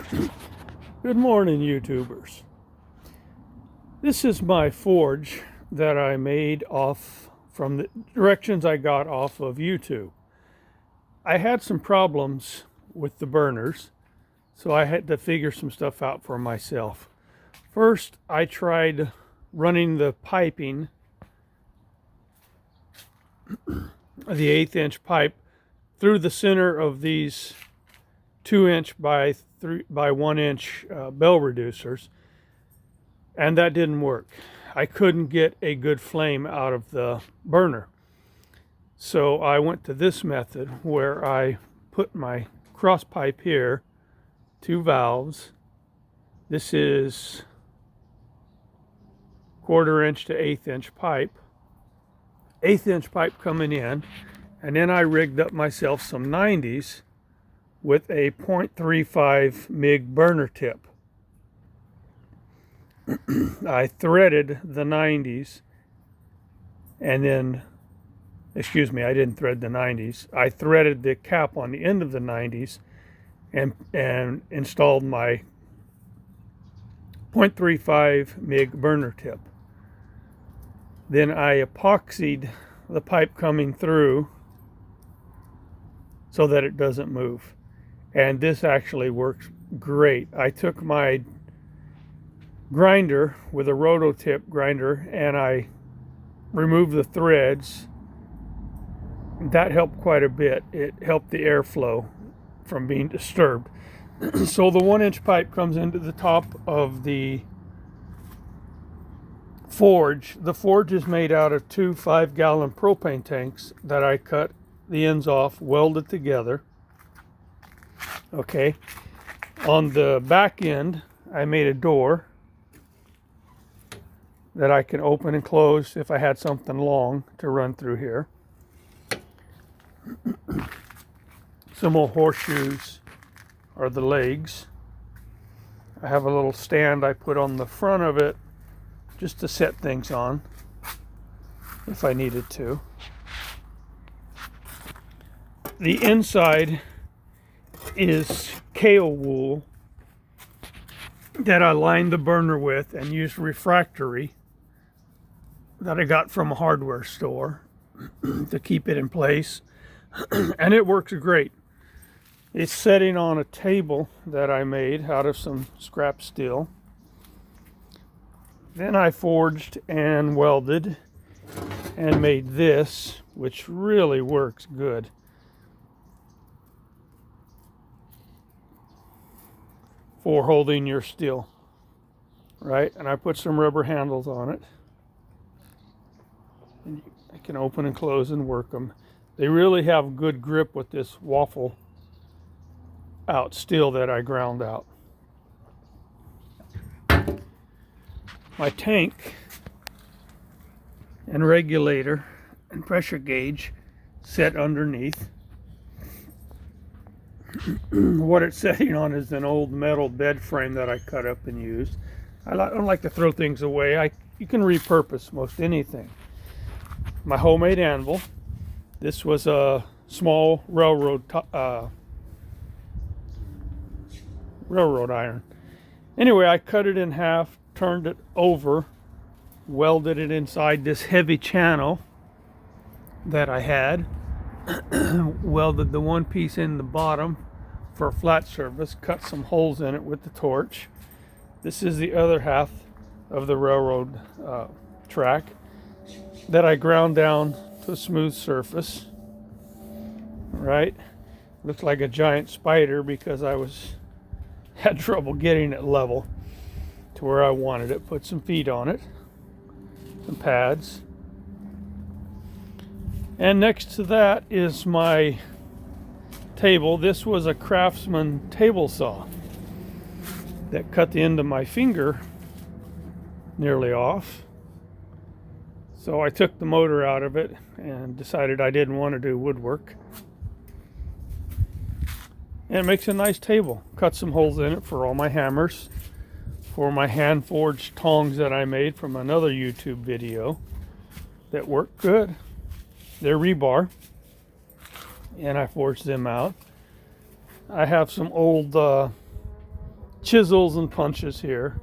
Good morning, YouTubers. This is my forge that I made off from the directions I got off of YouTube. I had some problems with the burners, so I had to figure some stuff out for myself. First, I tried running the piping, the 1/8" pipe, through the center of these 2" by 1" bell reducers, and that didn't work. I couldn't get a good flame out of the burner. So I went to this method where I put my cross pipe here, 2 valves. This is 1/4" to 1/8" pipe. 1/8" pipe coming in, and then I rigged up myself some 90s with a 0.35 MIG burner tip. I threaded the 90s and then, excuse me, I didn't thread the 90s. I threaded the cap on the end of the 90s and installed my 0.35 MIG burner tip. Then I epoxied the pipe coming through so that it doesn't move. And this actually works great. I took my grinder with a rototip grinder and I removed the threads. That helped quite a bit. It helped the airflow from being disturbed. So the 1" pipe comes into the top of the forge. The forge is made out of 2 5-gallon propane tanks that I cut the ends off, welded together. Okay, on the back end I made a door that I can open and close if I had something long to run through here. Some more horseshoes are the legs. I have a little stand I put on the front of it just to set things on if I needed to. The inside is kale wool that I lined the burner with and used refractory that I got from a hardware store to keep it in place. And it works great. It's setting on a table that I made out of some scrap steel. Then I forged and welded and made this, which really works good. For holding your steel, right? And I put some rubber handles on it. And I can open and close and work them. They really have good grip with this waffle out steel that I ground out. My tank and regulator and pressure gauge set underneath. What it's setting on is an old metal bed frame that I cut up and used. I don't like to throw things away. You can repurpose most anything. My homemade anvil. This was a small railroad iron. Anyway, I cut it in half, turned it over, welded it inside this heavy channel that I had. Welded the one piece in the bottom for a flat surface, cut some holes in it with the torch. This is the other half of the railroad track that I ground down to a smooth surface. Right? Looks like a giant spider because I had trouble getting it level to where I wanted it. Put some feet on it, some pads. And next to that is my table. This was a Craftsman table saw that cut the end of my finger nearly off. So I took the motor out of it and decided I didn't want to do woodwork. And it makes a nice table. Cut some holes in it for all my hammers, for my hand forged tongs that I made from another YouTube video that work good. They're rebar, and I forged them out. I have some old chisels and punches here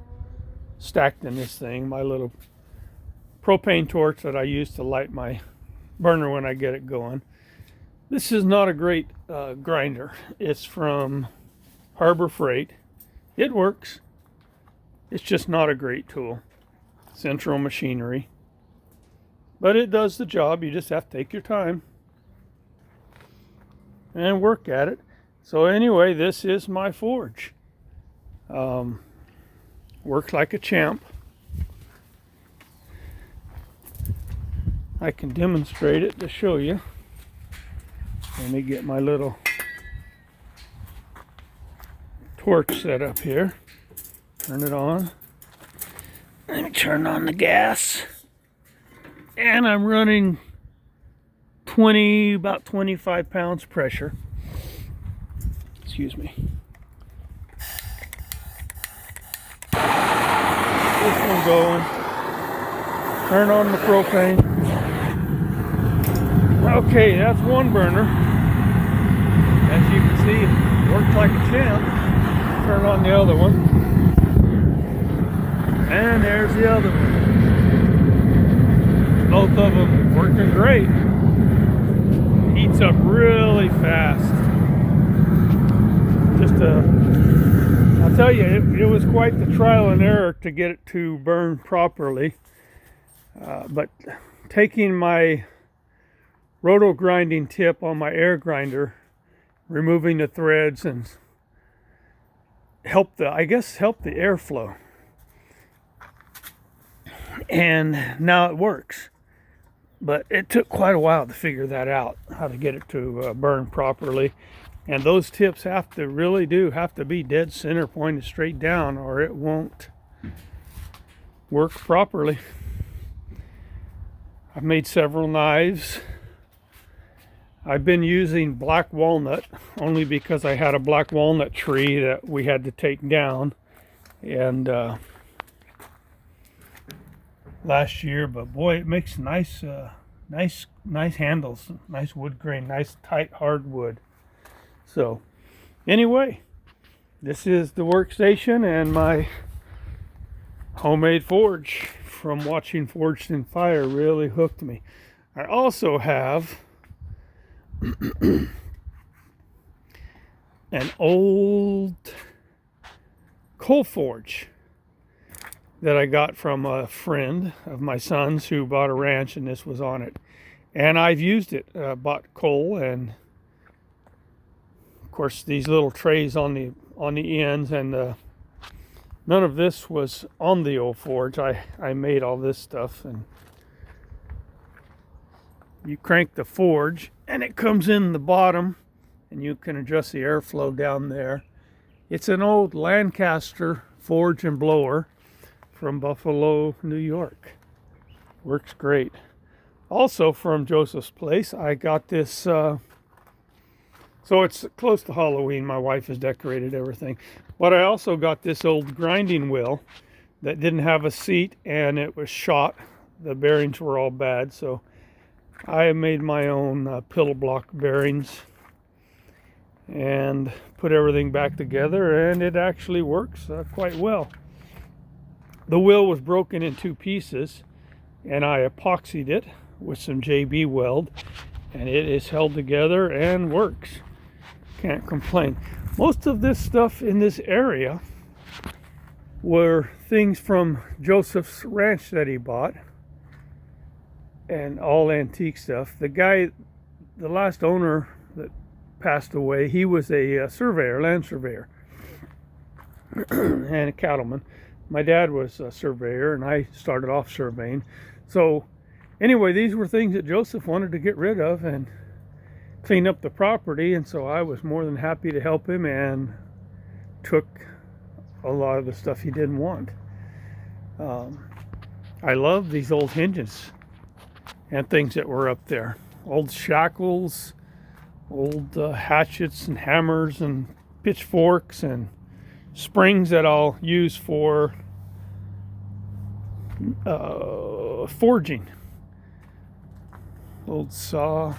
stacked in this thing. My little propane torch that I use to light my burner when I get it going. This is not a great grinder. It's from Harbor Freight. It works. It's just not a great tool. Central Machinery. But it does the job. You just have to take your time and work at it. So anyway, this is my forge. Works like a champ. I can demonstrate it to show you. Let me get my little torch set up here. Turn it on. Let me turn on the gas. And I'm running about 25 pounds pressure. Excuse me. This one going. Turn on the propane. Okay, that's one burner. As you can see, it works like a champ. Turn on the other one. And there's the other one. Both of them working great. Heats up really fast. I'll tell you, it was quite the trial and error to get it to burn properly. But taking my roto grinding tip on my air grinder, removing the threads, and helped the airflow. And now it works. But it took quite a while to figure that out, how to get it to burn properly. And those tips have to be dead center, pointed straight down, or it won't work properly. I've made several knives. I've been using black walnut only because I had a black walnut tree that we had to take down and last year, but boy, it makes nice handles, nice wood grain, nice tight hardwood. So anyway, this is the workstation and my homemade forge from watching Forged in Fire. Really hooked me. I also have an old coal forge that I got from a friend of my son's who bought a ranch, and this was on it. And I've used it, bought coal, and of course these little trays on the ends, and none of this was on the old forge. I made all this stuff, and you crank the forge and it comes in the bottom, and you can adjust the airflow down there. It's an old Lancaster forge and blower from Buffalo, New York. Works great. Also from Joseph's Place, I got this, so it's close to Halloween. My wife has decorated everything. But I also got this old grinding wheel that didn't have a seat, and it was shot. The bearings were all bad, so I made my own pillow block bearings and put everything back together, and it actually works quite well. The wheel was broken in two pieces, and I epoxied it with some JB Weld, and it is held together and works. Can't complain. Most of this stuff in this area were things from Joseph's ranch that he bought, and all antique stuff. The last owner that passed away, he was a surveyor, land surveyor, and a cattleman. My dad was a surveyor, and I started off surveying. So anyway, these were things that Joseph wanted to get rid of and clean up the property, and so I was more than happy to help him and took a lot of the stuff he didn't want. I love these old hinges and things that were up there. Old shackles, old hatchets and hammers and pitchforks and springs that I'll use for forging. Old saw,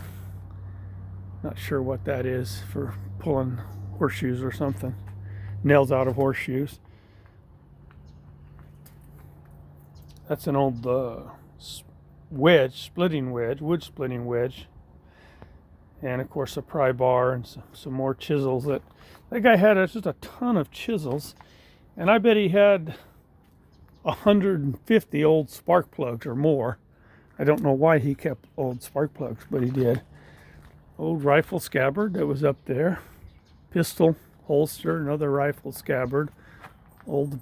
not sure what that is, for pulling horseshoes or something. nails out of horseshoes. That's an old wedge, splitting wedge, wood splitting wedge. And of course a pry bar and some more chisels. That guy had just a ton of chisels. And I bet he had 150 old spark plugs or more. I don't know why he kept old spark plugs, but he did. Old rifle scabbard that was up there. Pistol holster, another rifle scabbard. Old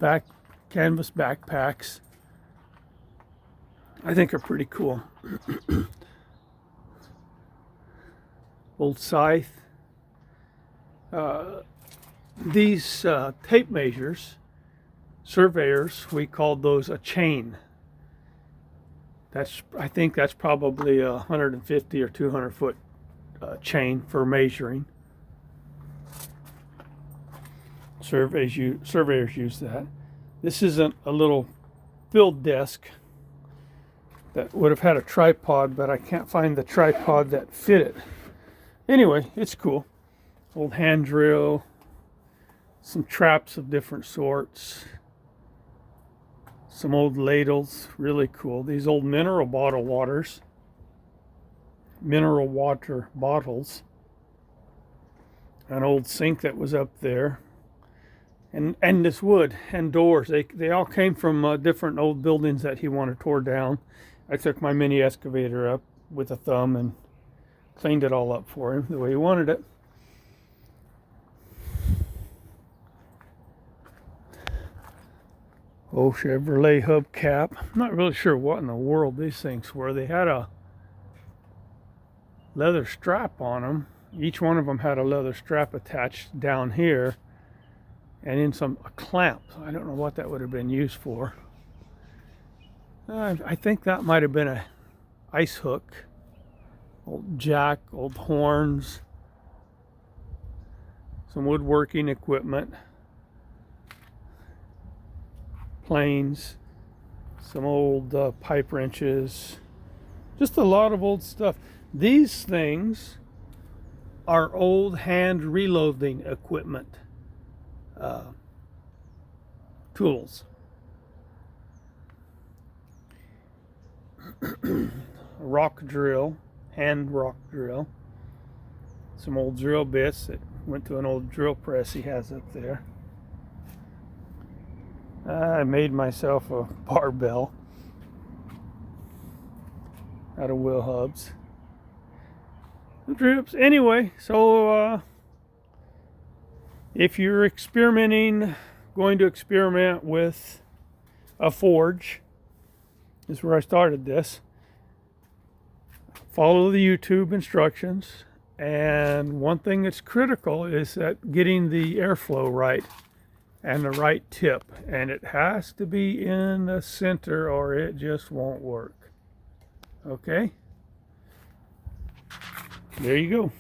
canvas backpacks. I think are pretty cool. Old scythe. These tape measures, surveyors, we called those a chain. I think that's probably a 150 or 200 foot chain for measuring. Surveyors use that. This isn't a little field desk that would have had a tripod, but I can't find the tripod that fit it. Anyway, it's cool. Old hand drill, some traps of different sorts, some old ladles, really cool. These old mineral water bottles, an old sink that was up there, and this wood and doors. They all came from different old buildings that he wanted tore down. I took my mini excavator up with a thumb and cleaned it all up for him the way he wanted it. Oh, Chevrolet hubcap. I'm not really sure what in the world these things were. They had a leather strap on them. Each one of them had a leather strap attached down here and in a clamp. I don't know what that would have been used for. I think that might have been a ice hook. Old jack, old horns, some woodworking equipment, planes, some old pipe wrenches, just a lot of old stuff. These things are old hand reloading equipment, tools. A rock drill, hand rock drill, some old drill bits that went to an old drill press he has up there. I made myself a barbell out of wheel hubs. The drips. Anyway, so if you're going to experiment with a forge, this is where I started this. Follow the YouTube instructions, and one thing that's critical is that getting the airflow right and the right tip, and it has to be in the center or it just won't work. Okay, there you go.